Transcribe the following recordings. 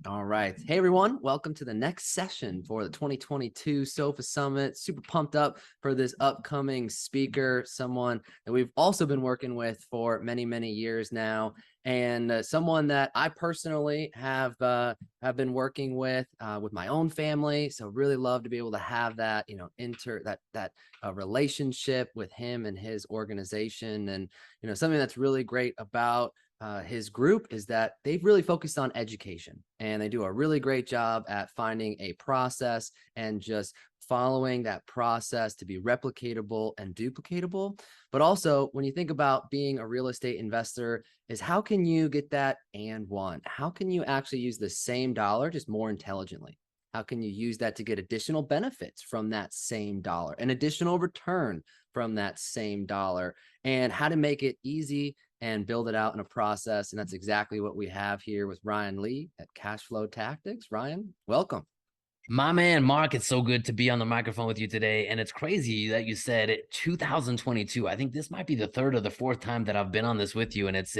All right. Hey, everyone. Welcome to the next session for the 2022 SOFA Summit. Super pumped up for this upcoming speaker, someone that we've also been working with for many, many years now, and someone that I personally have been working with my own family. So really love to be able to have that, relationship with him and his organization. And, something that's really great about his group is that they've really focused on education, and they do a really great job at finding a process and just following that process to be replicatable and duplicatable. But also, when you think about being a real estate investor, is how can you get that and one? How can you actually use the same dollar just more intelligently? How can you use that to get additional benefits from that same dollar, an additional return from that same dollar, and how to make it easy and build it out in a process? And that's exactly what we have here with Ryan Lee at Cash Flow Tactics. Ryan, welcome. My man, Mark, it's so good to be on the microphone with you today. And it's crazy that you said it 2022. I think this might be the third or the fourth time that I've been on this with you. And it's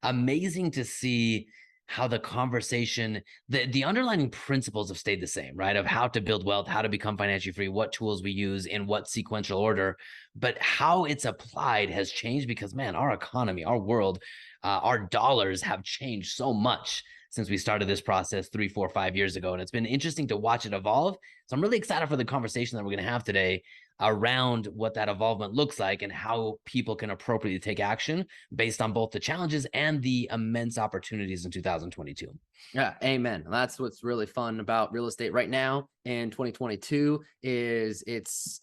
amazing to see how the conversation, the underlying principles have stayed the same, right? Of how to build wealth, how to become financially free, what tools we use in what sequential order, but how it's applied has changed because, man, our economy, our world, our dollars have changed so much since we started this process 3, 4, 5 years ago. And it's been interesting to watch it evolve. So I'm really excited for the conversation that we're going to have today around what that evolvement looks like and how people can appropriately take action based on both the challenges and the immense opportunities in 2022. Yeah, amen. That's what's really fun about real estate right now in 2022 is it's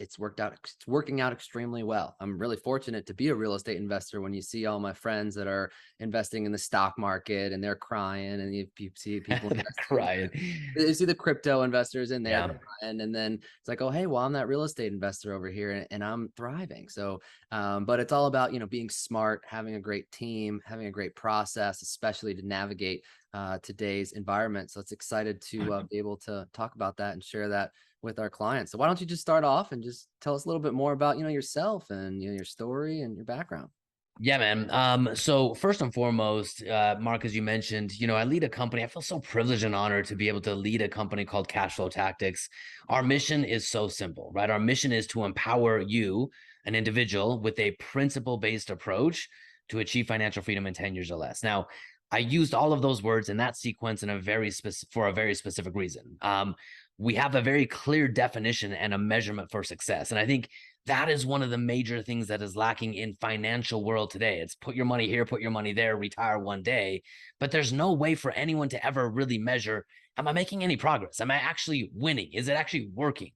working out extremely well. I'm really fortunate to be a real estate investor. When you see all my friends that are investing in the stock market and they're crying, and you see people Crying. you see the crypto investors in there Yeah. crying, and then it's like, oh hey, well, I'm that real estate investor over here, and I'm thriving. So but it's all about being smart, having a great team, having a great process, especially to navigate today's environment. So it's excited to be able to talk about that and share that with our clients. So why don't you just start off and just tell us a little bit more about yourself and your story and your background. Yeah, man. So first and foremost, Mark, as you mentioned, I lead a company. I feel so privileged and honored to be able to lead a company called Cash Flow Tactics. Our mission is so simple, right? Our mission is to empower you, an individual, with a principle-based approach to achieve financial freedom in 10 years or less. Now, I used all of those words in that sequence in for a very specific reason. We have a very clear definition and a measurement for success. And I think that is one of the major things that is lacking in financial world today. It's put your money here, put your money there, retire one day. But there's no way for anyone to ever really measure, am I making any progress? Am I actually winning? Is it actually working?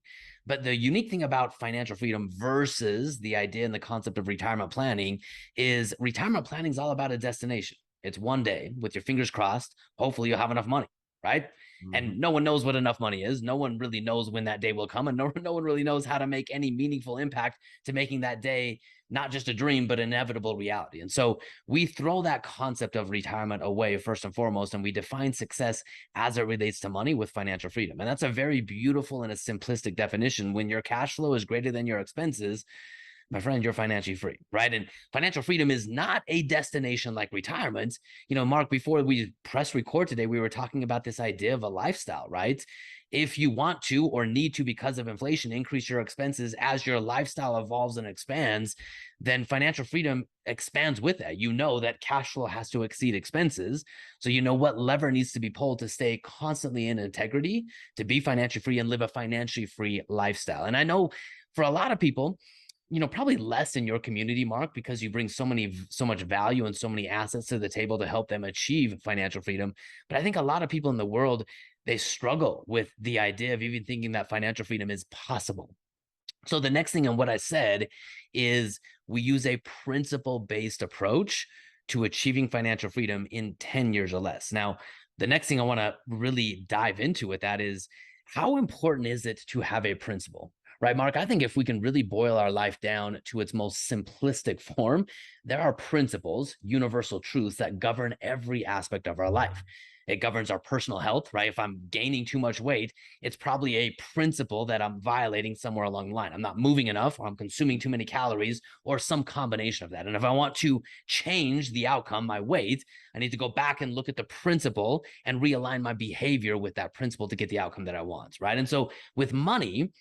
But the unique thing about financial freedom versus the idea and the concept of retirement planning is retirement planning is all about a destination. It's one day with your fingers crossed. Hopefully you'll have enough money, right? And no one knows what enough money is. No one really knows when that day will come. And no one really knows how to make any meaningful impact to making that day not just a dream, but inevitable reality. And so we throw that concept of retirement away first and foremost, and we define success as it relates to money with financial freedom. And that's a very beautiful and a simplistic definition. When your cash flow is greater than your expenses, my friend, you're financially free, right? And financial freedom is not a destination like retirement. Mark, before we press record today, we were talking about this idea of a lifestyle, right? If you want to or need to, because of inflation, increase your expenses as your lifestyle evolves and expands, then financial freedom expands with that. You know that cash flow has to exceed expenses. So you know what lever needs to be pulled to stay constantly in integrity, to be financially free and live a financially free lifestyle. And I know for a lot of people, probably less in your community, Mark, because you bring so much value and so many assets to the table to help them achieve financial freedom. But I think a lot of people in the world, they struggle with the idea of even thinking that financial freedom is possible. So the next thing in what I said is we use a principle-based approach to achieving financial freedom in 10 years or less. Now, the next thing I want to really dive into with that is, how important is it to have a principle? Right, Mark? I think if we can really boil our life down to its most simplistic form, there are principles, universal truths that govern every aspect of our life. It governs our personal health, right? If I'm gaining too much weight, it's probably a principle that I'm violating somewhere along the line. I'm not moving enough, or I'm consuming too many calories, or some combination of that. And if I want to change the outcome, my weight, I need to go back and look at the principle and realign my behavior with that principle to get the outcome that I want, right? And so with money,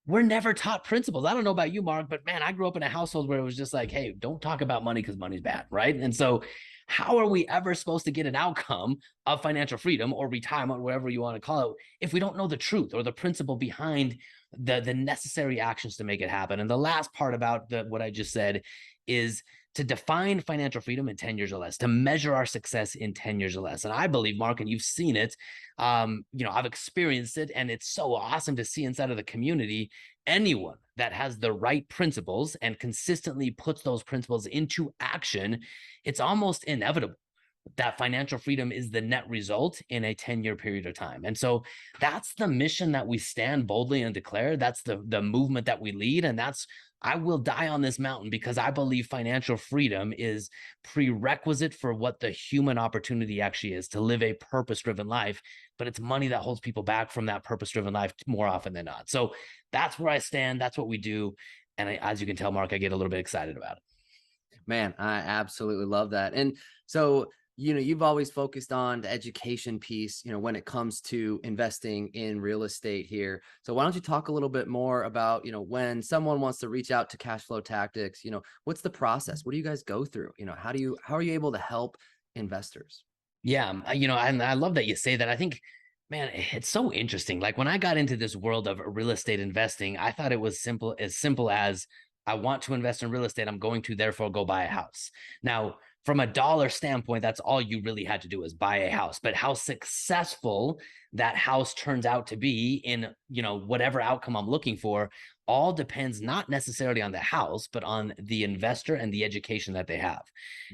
we're never taught principles. I don't know about you, Mark, but man, I grew up in a household where it was just like, hey, don't talk about money because money's bad, right? And so, how are we ever supposed to get an outcome of financial freedom or retirement, whatever you want to call it, if we don't know the truth or the principle behind the necessary actions to make it happen? And the last part about what I just said is to define financial freedom in 10 years or less, to measure our success in 10 years or less. And I believe, Mark, and you've seen it, I've experienced it, and it's so awesome to see inside of the community. Anyone that has the right principles and consistently puts those principles into action, it's almost inevitable that financial freedom is the net result in a 10-year period of time. And so that's the mission that we stand boldly and declare. That's the movement that we lead. And that's, I will die on this mountain because I believe financial freedom is prerequisite for what the human opportunity actually is, to live a purpose-driven life. But it's money that holds people back from that purpose-driven life more often than not. So that's where I stand. That's what we do. And as you can tell, Mark, I get a little bit excited about it. Man, I absolutely love that. And so, you've always focused on the education piece, when it comes to investing in real estate here. So why don't you talk a little bit more about, when someone wants to reach out to Cash Flow Tactics, what's the process? What do you guys go through? How are you able to help investors? Yeah, and I love that you say that. I think, man, it's so interesting. Like when I got into this world of real estate investing, I thought it was simple as I want to invest in real estate. I'm going to therefore go buy a house. Now, from a dollar standpoint, that's all you really had to do is buy a house. But how successful that house turns out to be in, whatever outcome I'm looking for, all depends not necessarily on the house, but on the investor and the education that they have.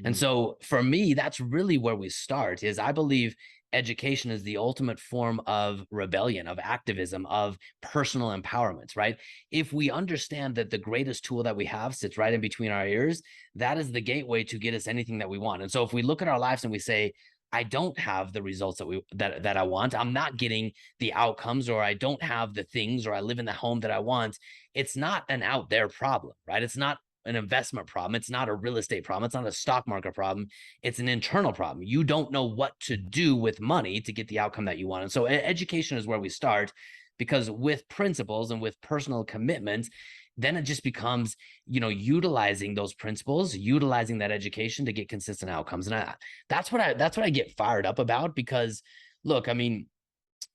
And Mhm. so for me, that's really where we start. Is I believe education is the ultimate form of rebellion, of activism, of personal empowerment, right? If we understand that the greatest tool that we have sits right in between our ears, that is the gateway to get us anything that we want. And so if we look at our lives and we say, I don't have the results that I want, I'm not getting the outcomes, or I don't have the things, or I live in the home that I want, it's not an out there problem, right? It's not an investment problem. It's not a real estate problem. It's not a stock market problem. It's an internal problem. You don't know what to do with money to get the outcome that you want. And so education is where we start, because with principles and with personal commitment, then it just becomes, utilizing those principles, utilizing that education to get consistent outcomes. And that's what I get fired up about, because look, I mean,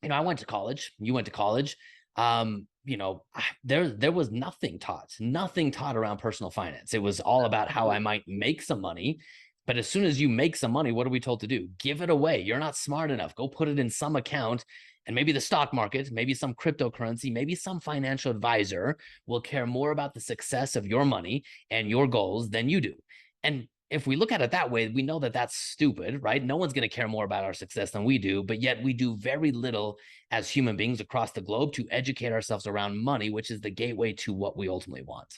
I went to college, you went to college. There was nothing taught around personal finance. It was all about how I might make some money. But as soon as you make some money, what are we told to do? Give it away. You're not smart enough. Go put it in some account, and maybe the stock market, maybe some cryptocurrency, maybe some financial advisor will care more about the success of your money and your goals than you do. And if we look at it that way, we know that that's stupid, right? No one's going to care more about our success than we do, but yet we do very little as human beings across the globe to educate ourselves around money, which is the gateway to what we ultimately want.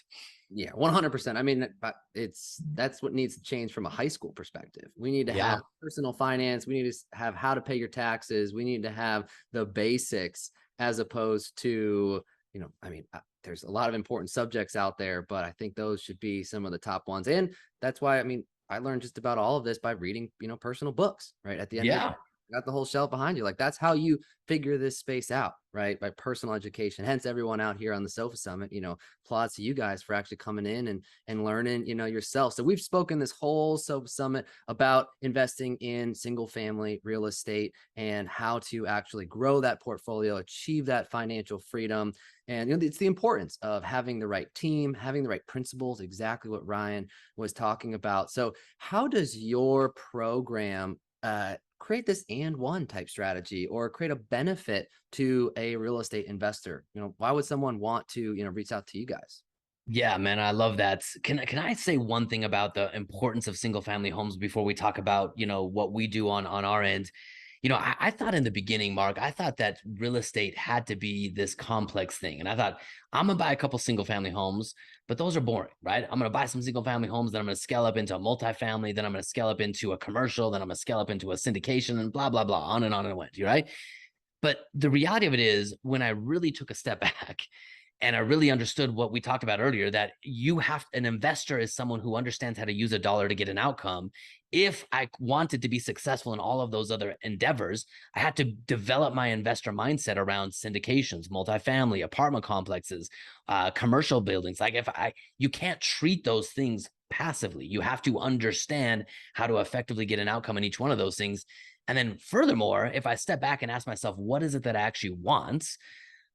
Yeah, 100%. I mean, that's what needs to change from a high school perspective. We need to have Yeah. personal finance. We need to have how to pay your taxes. We need to have the basics, as opposed to, there's a lot of important subjects out there, but I think those should be some of the top ones. And that's why, I learned just about all of this by reading, personal books, right? At the end of the day, Yeah. got the whole shelf behind you. Like, that's how you figure this space out, right? By personal education. Hence, everyone out here on the Sofa Summit, applause to you guys for actually coming in and learning, yourself. So we've spoken this whole Sofa Summit about investing in single family real estate and how to actually grow that portfolio, achieve that financial freedom. And it's the importance of having the right team, having the right principles, exactly what Ryan was talking about. So how does your program create this and one type strategy, or create a benefit to a real estate investor? Why would someone want to, reach out to you guys? Yeah, man, I love that. Can I say one thing about the importance of single family homes before we talk about, what we do on our end? I thought in the beginning, Mark, I thought that real estate had to be this complex thing. And I thought, I'm going to buy a couple single family homes, but those are boring, right? I'm going to buy some single family homes, then I'm going to scale up into a multifamily, then I'm going to scale up into a commercial, then I'm going to scale up into a syndication and blah, blah, blah, on and it went, right? But the reality of it is, when I really took a step back and I really understood what we talked about earlier, that an investor is someone who understands how to use a dollar to get an outcome. If I wanted to be successful in all of those other endeavors, I had to develop my investor mindset around syndications, multifamily, apartment complexes, commercial buildings. Like you can't treat those things passively. You have to understand how to effectively get an outcome in each one of those things. And then furthermore, if I step back and ask myself, what is it that I actually want?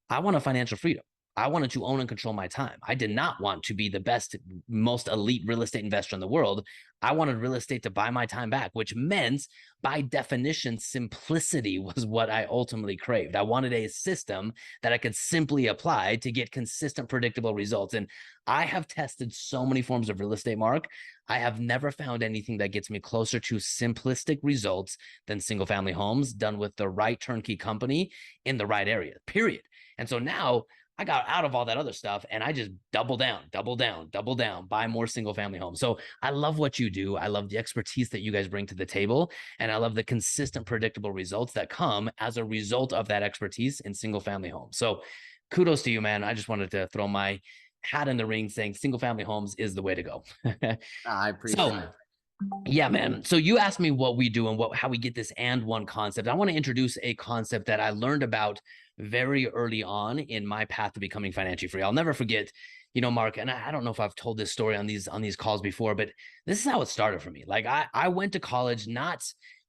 I want a financial freedom. I wanted to own and control my time. I did not want to be the best, most elite real estate investor in the world. I wanted real estate to buy my time back, which meant, by definition, simplicity was what I ultimately craved. I wanted a system that I could simply apply to get consistent, predictable results. And I have tested so many forms of real estate, Mark. I have never found anything that gets me closer to simplistic results than single family homes done with the right turnkey company in the right area, period. And so now I got out of all that other stuff and I just double down, buy more single family homes. So I love what you do. I love the expertise that you guys bring to the table. And I love the consistent, predictable results that come as a result of that expertise in single family homes. So kudos to you, man. I just wanted to throw my hat in the ring saying single family homes is the way to go. I appreciate So it. yeah, man. So you asked me what we do and how we get this and one concept. I want to introduce a concept that I learned about very early on in my path to becoming financially free. I'll never forget, Mark, and I don't know if I've told this story on these calls before, but this is how it started for me. Like I went to college not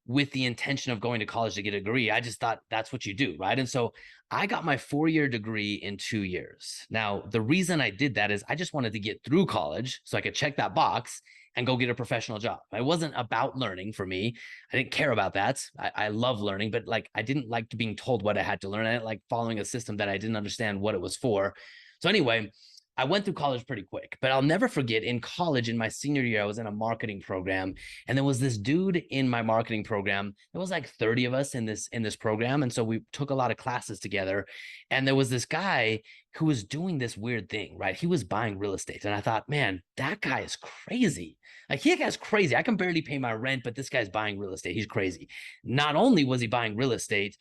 with the intention of going to college to get a degree. I just thought that's what you do, right? And so I got my 4-year degree in 2 years. Now, the reason I did that is I just wanted to get through college so I could check that box and go get a professional job. It wasn't about learning for me. I didn't care about that. I love learning, but like I didn't like being told what I had to learn. I didn't like following a system that I didn't understand what it was for. So anyway, I went through college pretty quick, but I'll never forget, in college, in my senior year, I was in a marketing program, and there was this dude in my marketing program. There was like 30 of us in this program, and so we took a lot of classes together. And there was this guy who was doing this weird thing, right? He was buying real estate, and I thought, man, that guy is crazy. Like, he guy's crazy. I can barely pay my rent, but this guy's buying real estate. He's crazy. Not only was he buying real estate,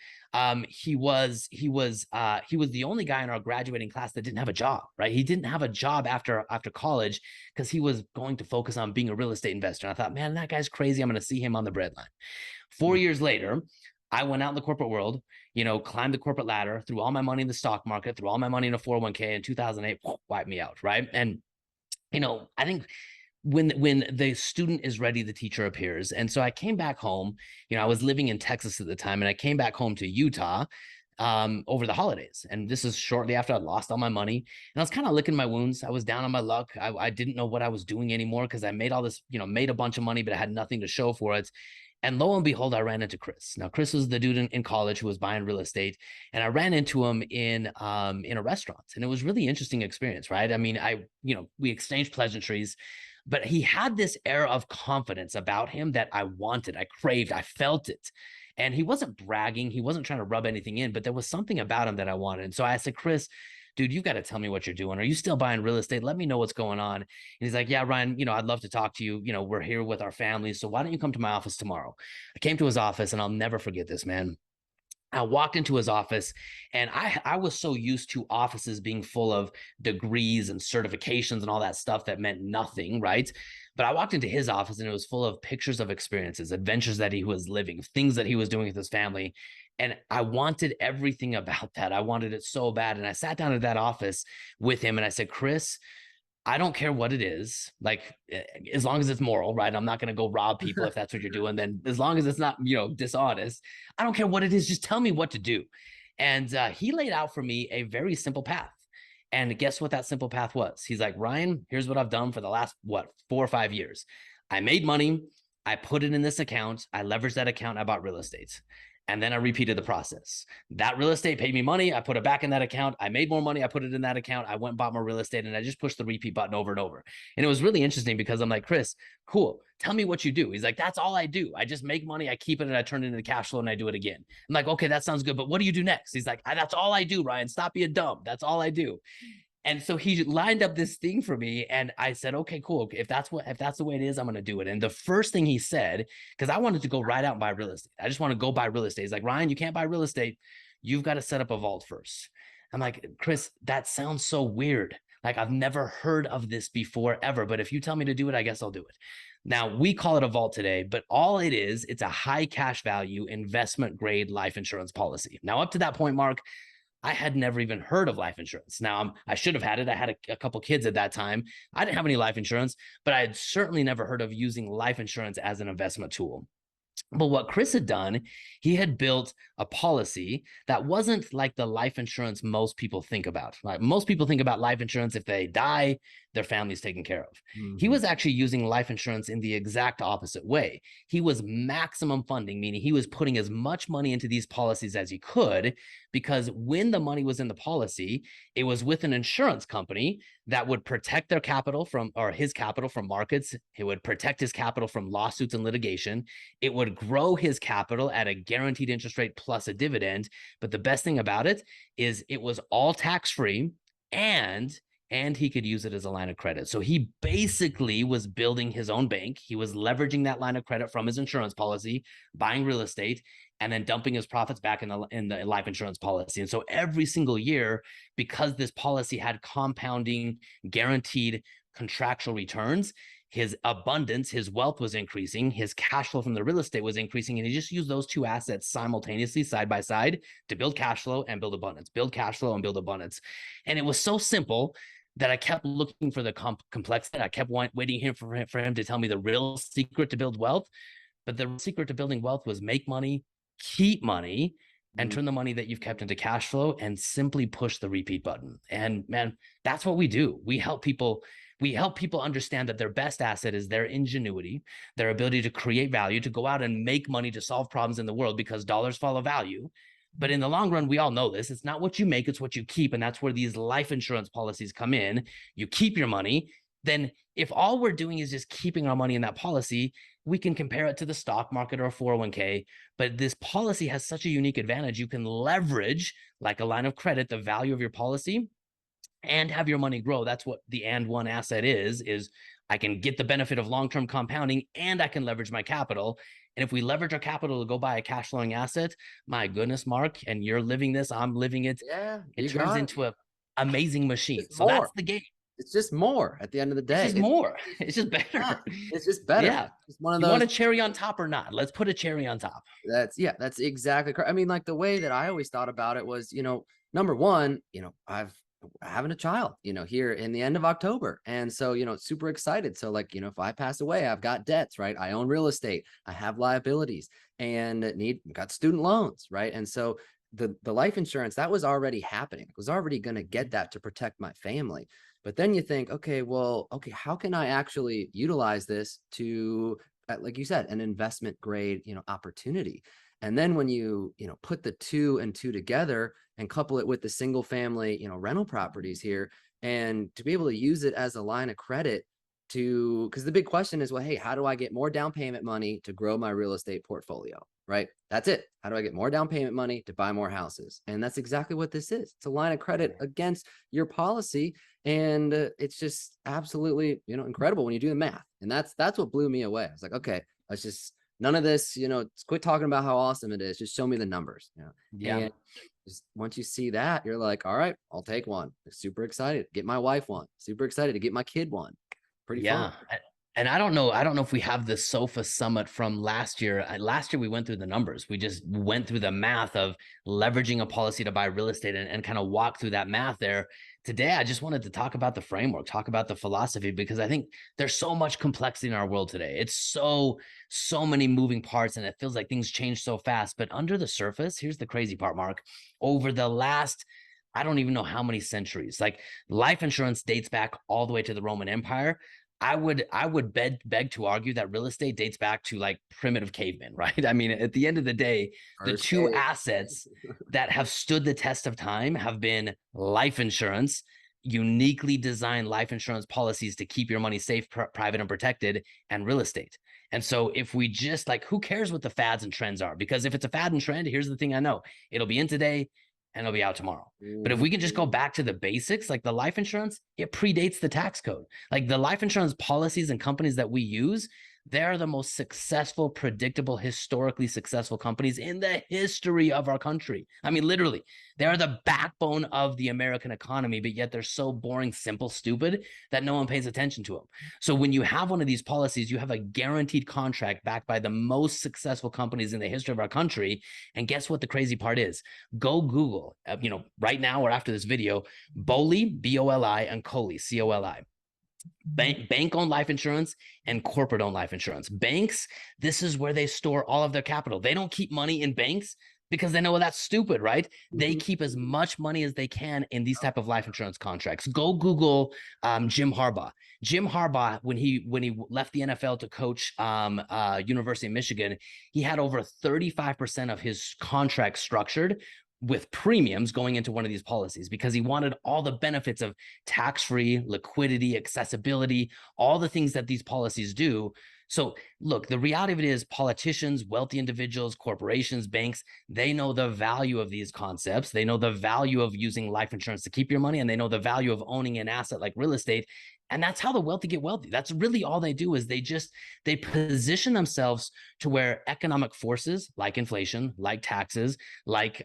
he was the only guy in our graduating class that didn't have a job, right? He didn't have a job after college because he was going to focus on being a real estate investor. And I thought, man, that guy's crazy. I'm going to see him on the breadline. 4 years later, I went out in the corporate world, climbed the corporate ladder, threw all my money in the stock market, threw all my money in a 401k. In 2008, wiped me out, right? And I think when the student is ready, the teacher appears. And so I came back home. I was living in Texas at the time, and I came back home to Utah over the holidays. And this is shortly after I lost all my money. And I was kind of licking my wounds. I was down on my luck. I didn't know what I was doing anymore because I made all this, made a bunch of money, but I had nothing to show for it. And lo and behold, I ran into Chris. Now, Chris was the dude in college who was buying real estate, and I ran into him in a restaurant, and it was really interesting experience, right? I mean, we exchanged pleasantries, but he had this air of confidence about him that I wanted, I craved, I felt it. And he wasn't bragging, he wasn't trying to rub anything in, but there was something about him that I wanted. And so I said, Chris, dude, you've got to tell me what you're doing. Are you still buying real estate? Let me know what's going on. And he's like, yeah, Ryan, I'd love to talk to you. We're here with our families. So why don't you come to my office tomorrow? I came to his office, and I'll never forget this, man. I walked into his office, and I was so used to offices being full of degrees and certifications and all that stuff that meant nothing, right? But I walked into his office, and it was full of pictures of experiences, adventures that he was living, things that he was doing with his family. And I wanted everything about that. I wanted it so bad. And I sat down at that office with him, and I said, Chris, I don't care what it is, like, as long as it's moral, right? I'm not going to go rob people if that's what you're doing. Then as long as it's not, dishonest, I don't care what it is. Just tell me what to do. And he laid out for me a very simple path. And guess what that simple path was? He's like, Ryan, here's what I've done for the last, 4 or 5 years. I made money. I put it in this account. I leveraged that account. I bought real estate. And then I repeated the process. That real estate paid me money. I put it back in that account. I made more money. I put it in that account. I went and bought more real estate, and I just pushed the repeat button over and over. And it was really interesting because I'm like, Chris, cool. Tell me what you do. He's like, that's all I do. I just make money. I keep it and I turn it into cash flow and I do it again. I'm like, okay, that sounds good. But what do you do next? He's like, that's all I do, Ryan. Stop being dumb. That's all I do. And so he lined up this thing for me, and I said, okay, cool. If that's the way it is, I'm going to do it. And the first thing he said, because I wanted to go right out and buy real estate. I just want to go buy real estate. He's like, Ryan, you can't buy real estate. You've got to set up a vault first. I'm like, Chris, that sounds so weird. Like, I've never heard of this before ever, but if you tell me to do it, I guess I'll do it. Now, we call it a vault today, but all it is, it's a high cash value investment grade life insurance policy. Now, up to that point, Mark, I had never even heard of life insurance. Now, I should have had it. I had a couple kids at that time. I didn't have any life insurance, but I had certainly never heard of using life insurance as an investment tool. But what Chris had done, he had built a policy that wasn't like the life insurance most people think about. Like, most people think about life insurance, if they die, their family's taken care of. He was actually using life insurance in the exact opposite way. He was maximum funding, meaning he was putting as much money into these policies as he could, because when the money was in the policy, it was with an insurance company that would protect their capital from, or his capital from markets. It would protect his capital from lawsuits and litigation. It would grow his capital at a guaranteed interest rate plus a dividend. But the best thing about it is it was all tax-free, and he could use it as a line of credit. So he basically was building his own bank. He was leveraging that line of credit from his insurance policy, buying real estate, and then dumping his profits back in the life insurance policy. And so every single year, because this policy had compounding, guaranteed contractual returns, his abundance, his wealth was increasing, his cash flow from the real estate was increasing, and he just used those two assets simultaneously, side by side, to build cash flow and build abundance, build cash flow and build abundance. And it was so simple that I kept looking for the complexity. I kept waiting for him to tell me the real secret to build wealth. But the secret to building wealth was make money, keep money, and turn the money that you've kept into cash flow, and simply push the repeat button. And man, that's what we do. We help people understand that their best asset is their ingenuity, their ability to create value, to go out and make money, to solve problems in the world, because dollars follow value. But in the long run, we all know this. It's not what you make, it's what you keep. And that's where these life insurance policies come in. You keep your money. Then if all we're doing is just keeping our money in that policy, we can compare it to the stock market or a 401k. But this policy has such a unique advantage. You can leverage, like a line of credit, the value of your policy and have your money grow. That's what the and one asset is I can get the benefit of long-term compounding, and I can leverage my capital. And if we leverage our capital to go buy a cash flowing asset, my goodness, Mark, and you're living this, I'm living it. Yeah, It you turns got it. into an amazing machine. It's So that's more. the game. It's just more at the end of the It's day. just more. It's just Yeah, better. it's just better. Yeah. It's one of You want those a cherry on top or not? Let's put a cherry on top. that's exactly correct. I mean, like the way that I always thought about it was, number one, I've having a child, here in the end of October. And so, super excited. So like, if I pass away, I've got debts, right? I own real estate, I have liabilities, and got student loans, right? And so the life insurance that was already happening. I was already going to get that to protect my family. But then you think, okay, how can I actually utilize this to, like you said, an investment grade, opportunity? And then when you, put the two and two together and couple it with the single family, rental properties here, and to be able to use it as a line of credit because the big question is, well, hey, how do I get more down payment money to grow my real estate portfolio? Right? That's it. How do I get more down payment money to buy more houses? And that's exactly what this is. It's a line of credit against your policy. And it's just absolutely, incredible when you do the math. And that's what blew me away. I was like, okay, let's just none of this, quit talking about how awesome it is. Just show me the numbers. Yeah. And just once you see that, you're like, all right, I'll take one. Super excited. Get my wife one. Super excited to get my kid one. Pretty fun. And I don't know if we have the sofa summit from last year. Last year we went through the numbers. We just went through the math of leveraging a policy to buy real estate and kind of walk through that math there. Today I just wanted to talk about the framework, talk about the philosophy, because I think there's so much complexity in our world today. It's so many moving parts, and it feels like things change so fast. But under the surface, here's the crazy part, Mark. Over the last, I don't even know how many centuries, like, life insurance dates back all the way to the Roman Empire. I would beg to argue that real estate dates back to like primitive cavemen, right? I mean, at the end of the day, the First two day. assets that have stood the test of time have been life insurance, uniquely designed life insurance policies to keep your money safe, private, and protected, and real estate. And so, if we just like, who cares what the fads and trends are? Because if it's a fad and trend, here's the thing I know, it'll be in today and it'll be out tomorrow. But if we can just go Mhm. back to the basics, like the life insurance, it predates the tax code. Like the life insurance policies and companies that we use, they're the most successful, predictable, historically successful companies in the history of our country. I mean, literally, they're the backbone of the American economy, but yet they're so boring, simple, stupid that no one pays attention to them. So when you have one of these policies, you have a guaranteed contract backed by the most successful companies in the history of our country. And guess what the crazy part is? Go Google, right now or after this video, BOLI, BOLI, and COLI, COLI. Bank-owned life insurance and corporate-owned life insurance. Banks, this is where they store all of their capital. They don't keep money in banks because they know, well, that's stupid, right? They Mhm. keep as much money as they can in these type of life insurance contracts. Go Google Jim Harbaugh. Jim Harbaugh, when he left the NFL to coach University of Michigan, he had over 35% of his contract structured with premiums going into one of these policies because he wanted all the benefits of tax-free, liquidity, accessibility, all the things that these policies do. So look, the reality of it is politicians, wealthy individuals, corporations, banks, they know the value of these concepts. They know the value of using life insurance to keep your money, and they know the value of owning an asset like real estate. And that's how the wealthy get wealthy. That's really all they do is they position themselves to where economic forces like inflation, like taxes, like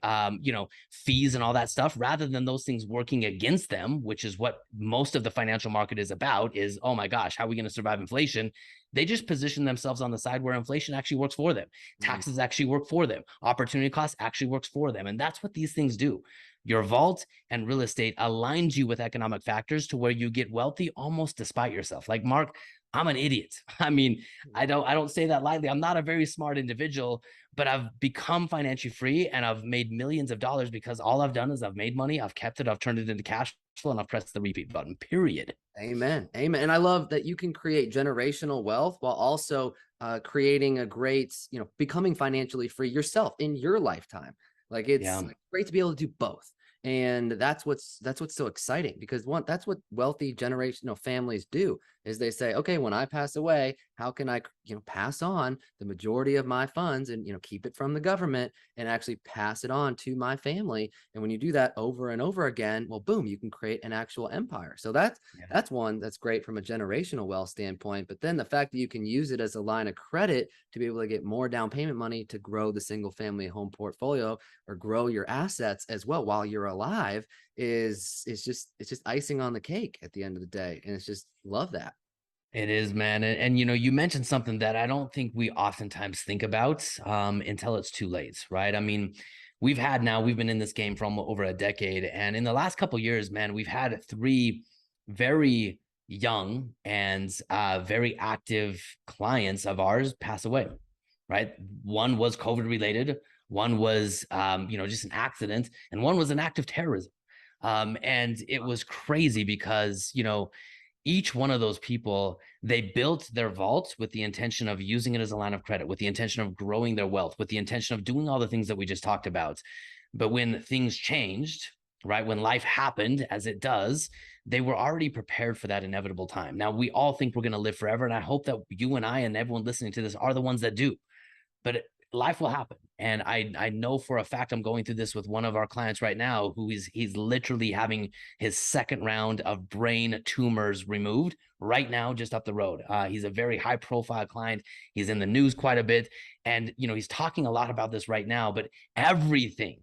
fees and all that stuff, rather than those things working against them, which is what most of the financial market is about, is, oh my gosh, how are we going to survive inflation? They just position themselves on the side where inflation actually works for them, Mm. taxes actually work for them, opportunity cost actually works for them. And that's what these things do. Your vault and real estate aligns you with economic factors to where you get wealthy almost despite yourself. Like, Mark, I'm an idiot. I mean, I don't say that lightly. I'm not a very smart individual, but I've become financially free and I've made millions of dollars because all I've done is I've made money, I've kept it, I've turned it into cash flow, and I've pressed the repeat button, period. Amen. Amen. And I love that you can create generational wealth while also creating a great, becoming financially free yourself in your lifetime. Like it's Yeah. great to be able to do both. And that's what's so exciting because that's what wealthy generational families do is they say, okay, when I pass away, how can I, pass on the majority of my funds and, keep it from the government and actually pass it on to my family. And when you do that over and over again, well, boom, you can create an actual empire. So Yeah. that's one that's great from a generational wealth standpoint. But then the fact that you can use it as a line of credit to be able to get more down payment money to grow the single family home portfolio or grow your assets as well while you're alive it's just icing on the cake at the end of the day. And it's just love that. It is, man. And you mentioned something that I don't think we oftentimes think about until it's too late, right? I mean, we've been in this game for almost over a decade. And in the last couple of years, man, we've had three very young and very active clients of ours pass away, right? One was COVID related, one was, just an accident, and one was an act of terrorism. And it was crazy because, each one of those people, they built their vault with the intention of using it as a line of credit, with the intention of growing their wealth, with the intention of doing all the things that we just talked about. But when things changed, right, when life happened as it does, they were already prepared for that inevitable time. Now, we all think we're going to live forever. And I hope that you and I and everyone listening to this are the ones that do. But life will happen. And I know for a fact I'm going through this with one of our clients right now who he's literally having his second round of brain tumors removed right now, just up the road. He's a very high profile client. He's in the news quite a bit. And, he's talking a lot about this right now, but everything,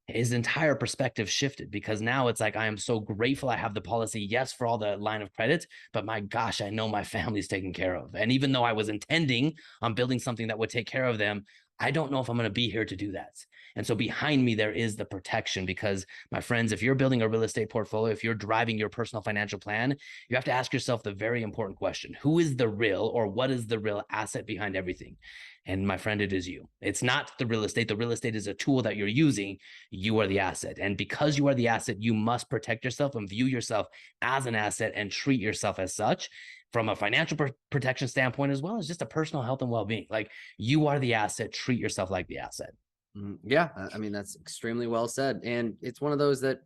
his entire perspective shifted because now it's like, I am so grateful I have the policy. Yes, for all the line of credit, but my gosh, I know my family's taken care of. And even though I was intending on building something that would take care of them, I don't know if I'm going to be here to do that. And so behind me, there is the protection because, my friends, if you're building a real estate portfolio, if you're driving your personal financial plan, you have to ask yourself the very important question: who is the real, or what is the real asset behind everything? And my friend, it is you. It's not the real estate. The real estate is a tool that you're using. You are the asset. And because you are the asset, you must protect yourself and view yourself as an asset and treat yourself as such. from a financial protection standpoint, as well as just a personal health and well-being. Like, you are the asset, treat yourself like the asset. Yeah, I mean, that's extremely well said. And it's one of those that,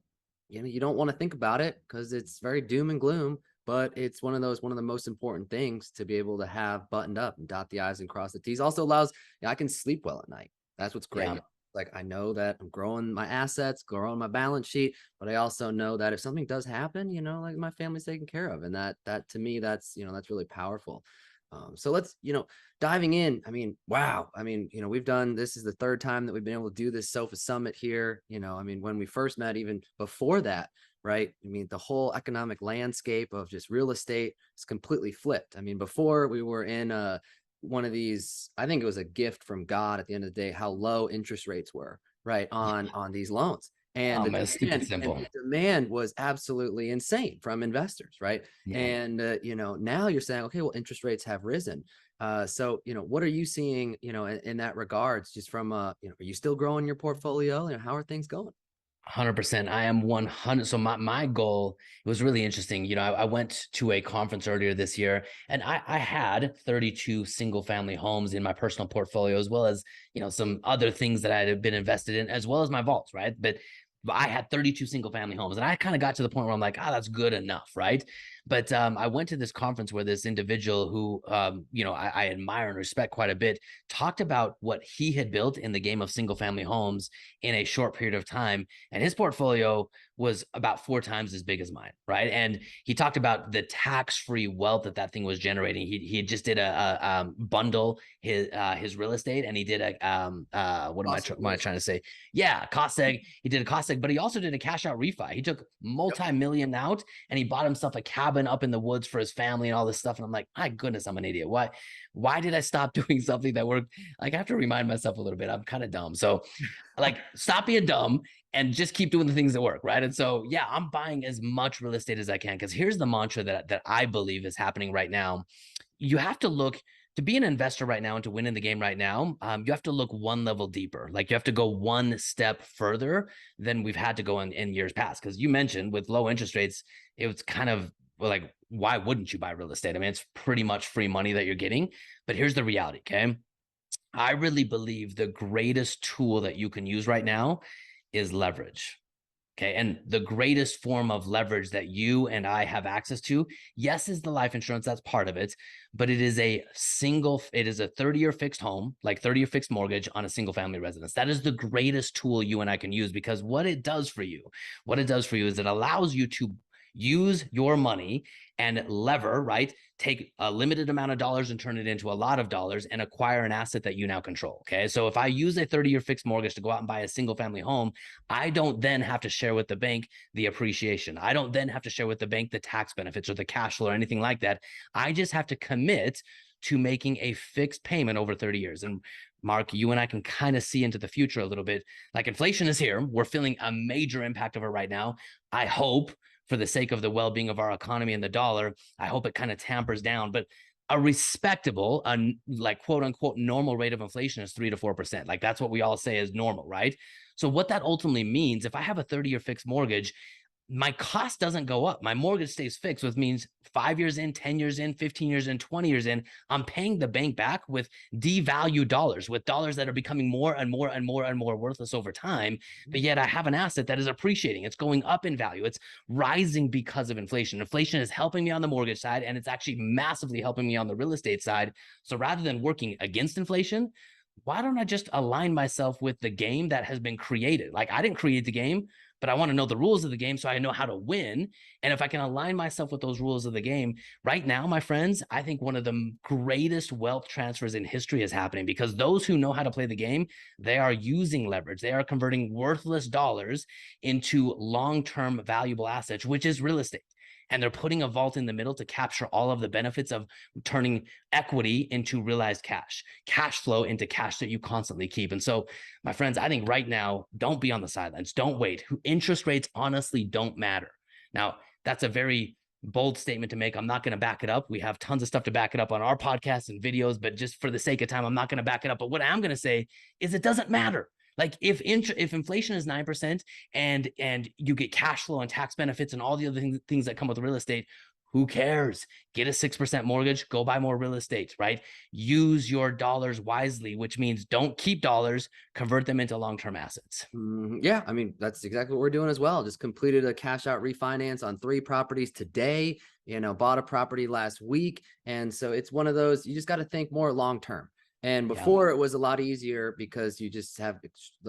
you don't want to think about it because it's very doom and gloom, but it's one of the most important things to be able to have buttoned up and dot the I's and cross the T's. Also allows, I can sleep well at night. That's what's great. Yeah. Like, I know that I'm growing my assets, growing my balance sheet, but I also know that if something does happen, like my family's taken care of. And that to me, that's really powerful. So let's, diving in. I mean, wow. I mean, this is the third time that we've been able to do this SOFA Summit here. I mean, when we first met, even before that, right? I mean, the whole economic landscape of just real estate is completely flipped. I mean, before we were in one of these, I think it was a gift from God at the end of the day, how low interest rates were, right? On these loans. And the Keep it demand, and simple. the demand was absolutely insane from investors, right? Yeah. And now you're saying, okay, well, interest rates have risen. So what are you seeing, in that regards, just from are you still growing your portfolio, and how are things going? 100%. I am 100. So my goal, it was really interesting. I went to a conference earlier this year, and I had 32 single family homes in my personal portfolio, as well as, some other things that I had been invested in, as well as my vaults, right? But I had 32 single family homes, and I kind of got to the point where I'm like, that's good enough, right? But I went to this conference where this individual who, I admire and respect quite a bit, talked about what he had built in the game of single family homes in a short period of time. And his portfolio was about 4 times as big as mine, right? And he talked about the tax-free wealth that thing was generating. He just did a bundle his real estate, and he did what am I trying to say? Yeah, cost seg. He did a cost seg, but he also did a cash out refi. He took multi-million out, and he bought himself a cabin up in the woods for his family and all this stuff. And I'm like, my goodness, I'm an idiot. Why did I stop doing something that worked? Like, I have to remind myself a little bit. I'm kind of dumb. So, like, stop being dumb and just keep doing the things that work, right? And so, yeah, I'm buying as much real estate as I can, because here's the mantra that I believe is happening right now. You have to look to be an investor right now and to win in the game right now. You have to look one level deeper. Like, you have to go one step further than we've had to go in years past. Because you mentioned with low interest rates, it was kind of like, why wouldn't you buy real estate? I mean, it's pretty much free money that you're getting. But here's the reality, okay? I really believe the greatest tool that you can use right now is leverage. Okay. And the greatest form of leverage that you and I have access to, yes, is the life insurance. That's part of it. But it is a 30-year fixed home, like 30-year fixed mortgage on a single family residence. That is the greatest tool you and I can use, because what it does for you is it allows you to use your money and lever, right? Take a limited amount of dollars and turn it into a lot of dollars and acquire an asset that you now control. Okay. So if I use a 30-year fixed mortgage to go out and buy a single family home, I don't then have to share with the bank the appreciation. I don't then have to share with the bank the tax benefits or the cash flow or anything like that. I just have to commit to making a fixed payment over 30 years. And Mark, you and I can kind of see into the future a little bit. Like, inflation is here. We're feeling a major impact of it right now. I hope, for the sake of the well-being of our economy and the dollar, I hope it kind of tampers down. But a respectable, like, quote unquote, normal rate of inflation is 3 to 4%. Like, that's what we all say is normal, right? So what that ultimately means, if I have a 30-year fixed mortgage, my cost doesn't go up. My mortgage stays fixed, which means 5 years in, 10 years in, 15 years in, 20 years in, I'm paying the bank back with devalued dollars, with dollars that are becoming more and more and more and more worthless over time. But yet I have an asset that is appreciating. It's going up in value. It's rising because of inflation. Inflation is helping me on the mortgage side, and it's actually massively helping me on the real estate side. So rather than working against inflation, why don't I just align myself with the game that has been created? Like, I didn't create the game, but I want to know the rules of the game so I know how to win. And if I can align myself with those rules of the game right now, my friends, I think one of the greatest wealth transfers in history is happening, because those who know how to play the game, they are using leverage. They are converting worthless dollars into long-term valuable assets, which is real estate. And they're putting a vault in the middle to capture all of the benefits of turning equity into realized cash flow into cash that you constantly keep. And so, my friends, I think right now, don't be on the sidelines. Don't wait. Interest rates honestly don't matter. Now, that's a very bold statement to make. I'm not going to back it up. We have tons of stuff to back it up on our podcasts and videos, but just for the sake of time, I'm not going to back it up. But what I'm going to say is, it doesn't matter. Like, if inflation is 9% and you get cash flow and tax benefits and all the other things that come with real estate, Who cares? Get a 6% mortgage, go buy more real estate, right? Use your dollars wisely, which means don't keep dollars, convert them into long-term assets. Yeah, I mean, that's exactly what we're doing as well. Just completed a cash out refinance on 3 properties today, bought a property last week. And so it's one of those, you just got to think more long term. And Yeah. before it was a lot easier because you just have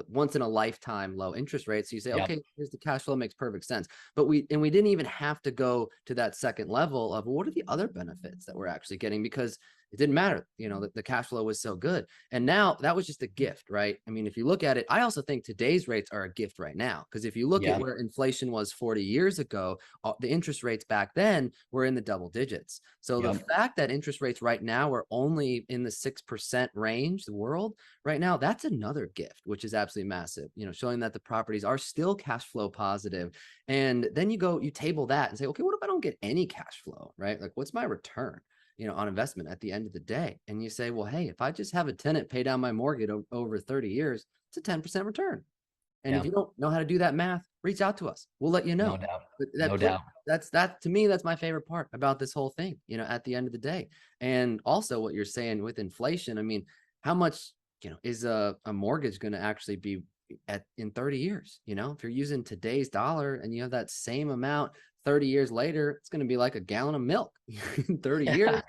once in a lifetime low interest rates. So you say, Yep. okay, here's the cash flow, makes perfect sense. But we didn't even have to go to that second level of what are the other benefits that we're actually getting, because it didn't matter. The cash flow was so good. And now that was just a gift, right? I mean, if you look at it, I also think today's rates are a gift right now. Because if you look at Yeah. where inflation was 40 years ago, the interest rates back then were in the double digits. So the Yep. fact that interest rates right now are only in the 6% range, the world right now, that's another gift, which is absolutely massive, showing that the properties are still cash flow positive. And then you table that and say, okay, what if I don't get any cash flow, right? Like, what's my return? On investment at the end of the day. And you say, well, hey, if I just have a tenant pay down my mortgage over 30 years, it's a 10% return. And if Yeah. you don't know how to do that math, reach out to us. We'll let you No know. doubt. But No doubt. that to me, that's my favorite part about this whole thing, at the end of the day. And also what you're saying with inflation, I mean, how much, is a mortgage going to actually be in 30 years? If you're using today's dollar and you have that same amount 30 years later, it's going to be like a gallon of milk in 30 years.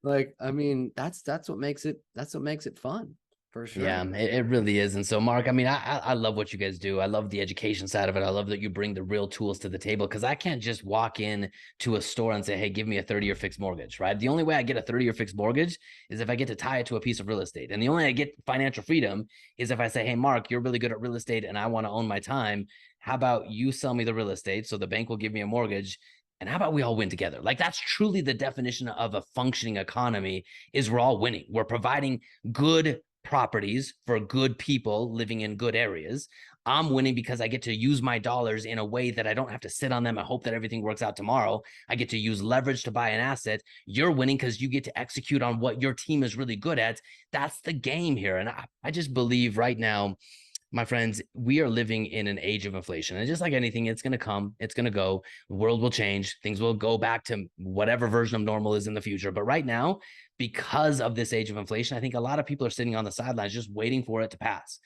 Like, I mean, that's what makes it fun for Yeah, sure. it really is. And so, Mark, I mean, I love what you guys do. I love the education side of it. I love that you bring the real tools to the table, because I can't just walk in to a store and say, hey, give me a 30-year fixed mortgage, right? The only way I get a 30-year fixed mortgage is if I get to tie it to a piece of real estate. And the only way I get financial freedom is if I say, hey, Mark, you're really good at real estate and I want to own my time. How about you sell me the real estate so the bank will give me a mortgage? And how about we all win together? Like, that's truly the definition of a functioning economy, is we're all winning. We're providing good properties for good people living in good areas. I'm winning because I get to use my dollars in a way that I don't have to sit on them. I hope that everything works out tomorrow. I get to use leverage to buy an asset. You're winning because you get to execute on what your team is really good at. That's the game here. And I just believe right now, my friends, we are living in an age of inflation. And just like anything, it's going to come, it's going to go. The world will change. Things will go back to whatever version of normal is in the future. But right now, because of this age of inflation, I think a lot of people are sitting on the sidelines just waiting for it to pass.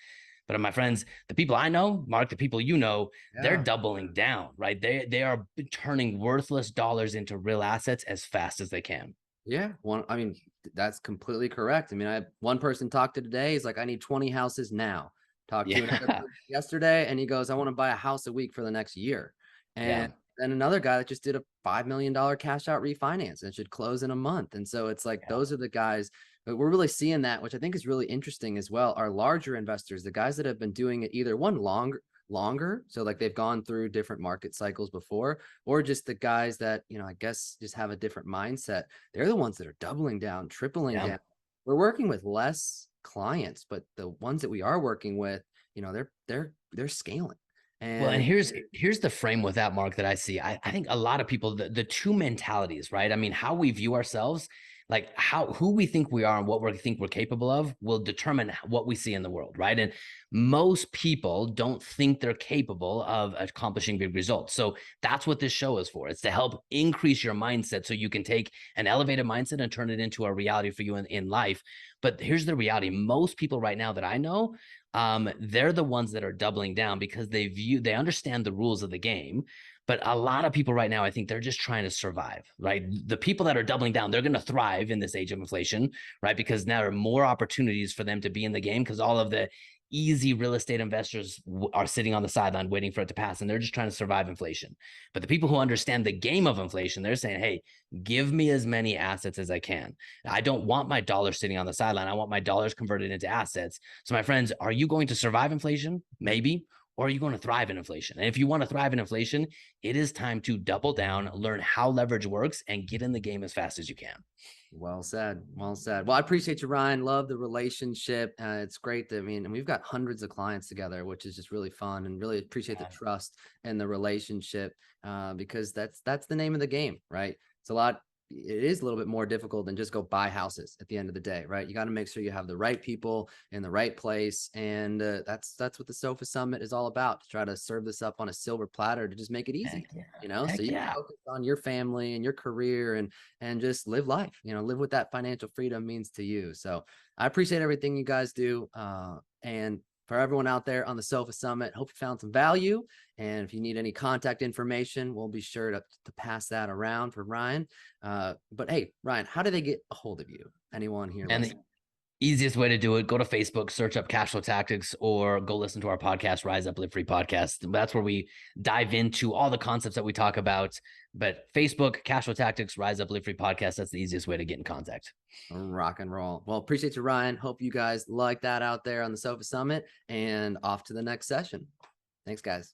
But my friends, the people I know, Mark, the people you know, they're Yeah. doubling down, right? They are turning worthless dollars into real assets as fast as they can. Yeah. I mean, that's completely correct. I mean, I had one person talked to today. He's like, I need 20 houses now. Talked to another Yeah. person yesterday, and he goes, I want to buy a house a week for the next year. Yeah. And then another guy that just did a $5 million cash out refinance and should close in a month. And so it's like, Yeah. those are the guys that we're really seeing that, which I think is really interesting as well. Are larger investors, the guys that have been doing it either longer. So like they've gone through different market cycles before, or just the guys that, I guess just have a different mindset. They're the ones that are doubling down, tripling Yeah. down. We're working with less clients, but the ones that we are working with, they're scaling. Well, and And here's the frame with that, Mark, that I see. I think a lot of people, the two mentalities, right? I mean, how we view ourselves, like who we think we are and what we think we're capable of, will determine what we see in the world, right? And most people don't think they're capable of accomplishing big results. So that's what this show is for. It's to help increase your mindset so you can take an elevated mindset and turn it into a reality for you in life. But here's the reality: most people right now that I know, they're the ones that are doubling down because they understand the rules of the game. But a lot of people right now, I think they're just trying to survive, right? The people that are doubling down, they're going to thrive in this age of inflation, right? Because now there are more opportunities for them to be in the game, because all of the easy real estate investors are sitting on the sideline waiting for it to pass, and they're just trying to survive inflation. But the people who understand the game of inflation, they're saying, hey, give me as many assets as I can. I don't want my dollars sitting on the sideline. I want my dollars converted into assets. So, my friends, are you going to survive inflation? Maybe. Or are you going to thrive in inflation? And if you want to thrive in inflation, it is time to double down, learn how leverage works, and get in the game as fast as you can. well said. Well said. Well, I appreciate you, Ryan. Love the relationship. It's great that, I mean, and we've got hundreds of clients together, which is just really fun, and really appreciate the trust and the relationship, because that's the name of the game, right? It's a lot it is a little bit more difficult than just go buy houses at the end of the day, right? You got to make sure you have the right people in the right place. And that's what the Sofa Summit is all about, to try to serve this up on a silver platter to just make it easy, Heck yeah. so Heck you can yeah. focus on your family and your career and just live life, live what that financial freedom means to you. So I appreciate everything you guys do. And for everyone out there on the Sofa Summit, hope you found some value. And if you need any contact information, we'll be sure to pass that around for Ryan. But hey, Ryan, how do they get a hold of you? Anyone here And the listening? easiest way to do it, go to Facebook, search up Cash Flow Tactics, or go listen to our podcast, Rise Up, Live Free podcast. That's where we dive into all the concepts that we talk about. But Facebook, Cash Flow Tactics, Rise Up, Live Free podcast, that's the easiest way to get in contact. Rock and roll. Well, appreciate you, Ryan. Hope you guys like that out there on the Sofa Summit, and off to the next session. Thanks, guys.